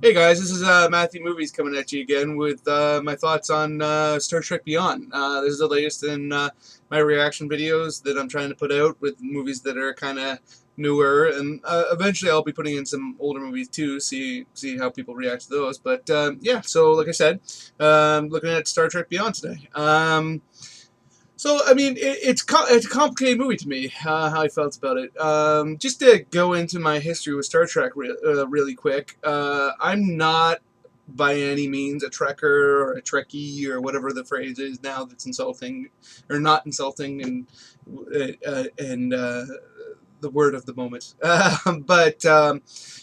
Hey guys, this is Matthew Movies coming at you again with my thoughts on Star Trek Beyond. This is the latest in my reaction videos that I'm trying to put out with movies that are kind of newer, and eventually I'll be putting in some older movies too, see how people react to those. But yeah, so like I said, looking at Star Trek Beyond today. So I mean, it's a complicated movie to me. How I felt about it. Just to go into my history with Star Trek really quick. I'm not by any means a Trekker or a Trekkie or whatever the phrase is now that's insulting or not insulting and the word of the moment. But of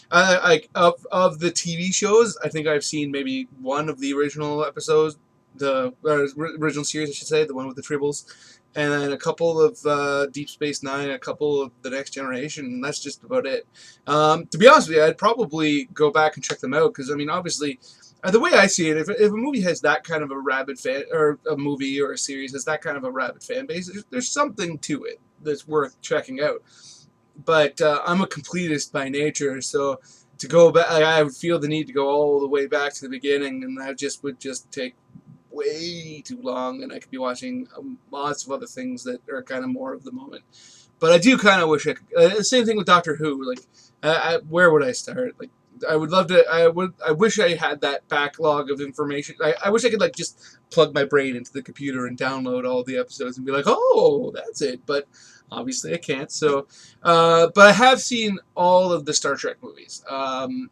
the TV shows, I think I've seen maybe one of the original episodes, the original series, I should say, the one with the tribbles, and then a couple of Deep Space Nine, a couple of The Next Generation, and that's just about it. To be honest with you, I'd probably go back and check them out because I mean, obviously, the way I see it, if a movie has that kind of a rabid fan, or a movie or a series has that kind of a rabid fan base, there's something to it that's worth checking out. But I'm a completist by nature, so to go back, I would feel the need to go all the way back to the beginning, and that just would just take way too long, and I could be watching lots of other things that are kind of more of the moment. But I do kind of wish I could. The same thing with Doctor Who. Like, where would I start? Like, I would love to. I wish I had that backlog of information. I wish I could like just plug my brain into the computer and download all the episodes and be like, oh, that's it. But obviously I can't. So, but I have seen all of the Star Trek movies, and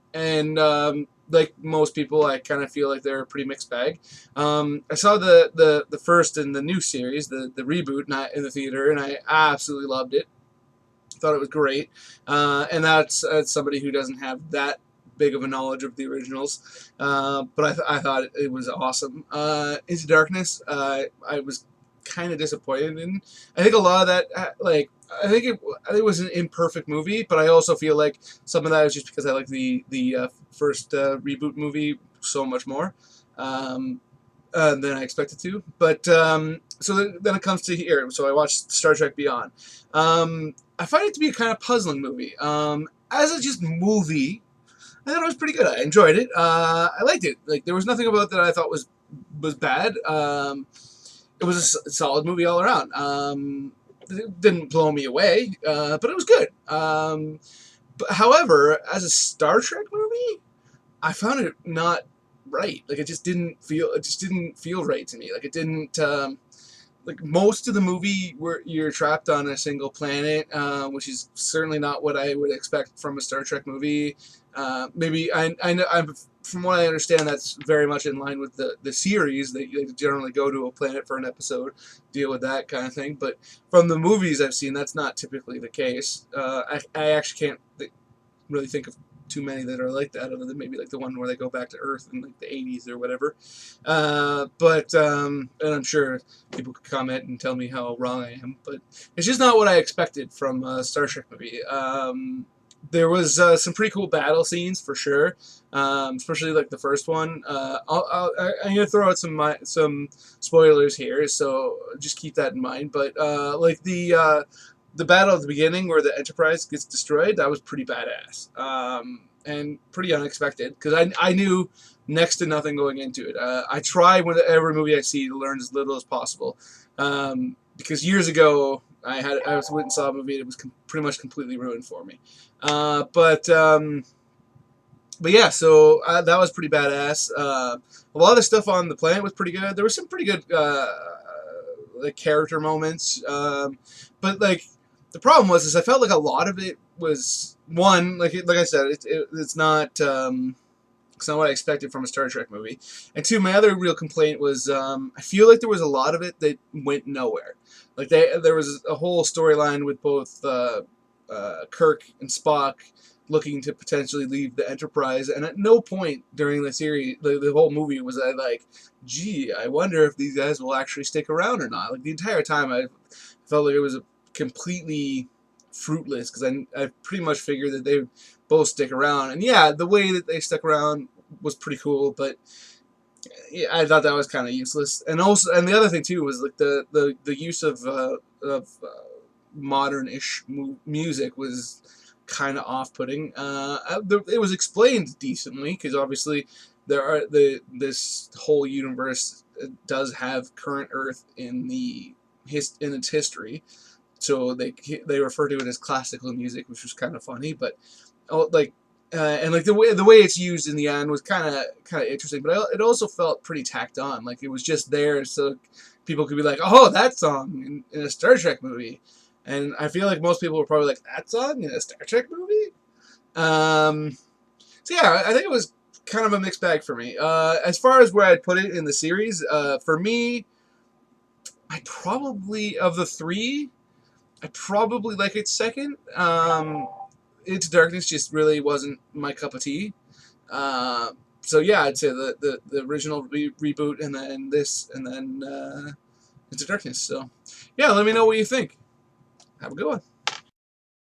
like most people, I kind of feel like they're a pretty mixed bag. I saw the first in the new series, the reboot, not in the theater, and I absolutely loved it. Thought it was great, and that's somebody who doesn't have that big of a knowledge of the originals, but I thought it was awesome. Into Darkness, I was kind of disappointed in. I think a lot of that, I think it was an imperfect movie, but I also feel like some of that is just because I like the first reboot movie so much more. Um, than I expected to. But so then it comes to here. So I watched Star Trek Beyond. I find it to be a kind of puzzling movie. As a just movie, I thought it was pretty good. I enjoyed it. I liked it. Like there was nothing about it that I thought was bad. It was a solid movie all around. It didn't blow me away, but it was good. But however, as a Star Trek movie, I found it not right. Like it just didn't feel right to me. Like it didn't like most of the movie where you're trapped on a single planet, which is certainly not what I would expect from a Star Trek movie. Maybe I know I'm from what I understand that's very much in line with the series that you generally go to a planet for an episode, deal with that kind of thing. But from the movies I've seen, that's not typically the case. I actually can't really think of too many that are like that, other than maybe like the one where they go back to Earth in like the 80s or whatever. And I'm sure people could comment and tell me how wrong I am, but it's just not what I expected from a Star Trek movie. There was some pretty cool battle scenes for sure, especially like the first one. I'm gonna throw out some spoilers here, so just keep that in mind. But like the battle at the beginning where the Enterprise gets destroyed, that was pretty badass, and pretty unexpected because I knew next to nothing going into it. I try with every movie I see to learn as little as possible, because years ago I went and saw a movie that was pretty much completely ruined for me. But yeah, so that was pretty badass. A lot of the stuff on the planet was pretty good. There was some pretty good like character moments, but like the problem was is I felt like a lot of it was one like I said it's not what I expected from a Star Trek movie, and two, my other real complaint was I feel like there was a lot of it that went nowhere. Like there was a whole storyline with both Kirk and Spock looking to potentially leave the Enterprise, and at no point during the series, the whole movie, was I like, gee, I wonder if these guys will actually stick around or not. Like the entire time, I felt like it was a completely fruitless because I pretty much figured that they would both stick around, and yeah, the way that they stuck around was pretty cool, but yeah, I thought that was kind of useless. And also, and the other thing too was like the use of modern-ish music was kind of off-putting. It was explained decently because obviously this whole universe does have current Earth in in its history, so they refer to it as classical music, which was kind of funny, but like. And like the way it's used in the end was kind of interesting, but it also felt pretty tacked on. Like it was just there so people could be like, "Oh, that song in a Star Trek movie," and I feel like most people were probably like, "That song in a Star Trek movie." So yeah, I think it was kind of a mixed bag for me. As far as where I'd put it in the series, for me, I probably of the three, I probably like it second. Into Darkness just really wasn't my cup of tea. So yeah, I'd say the original reboot, and then this, and then Into Darkness. So yeah, let me know what you think. Have a good one.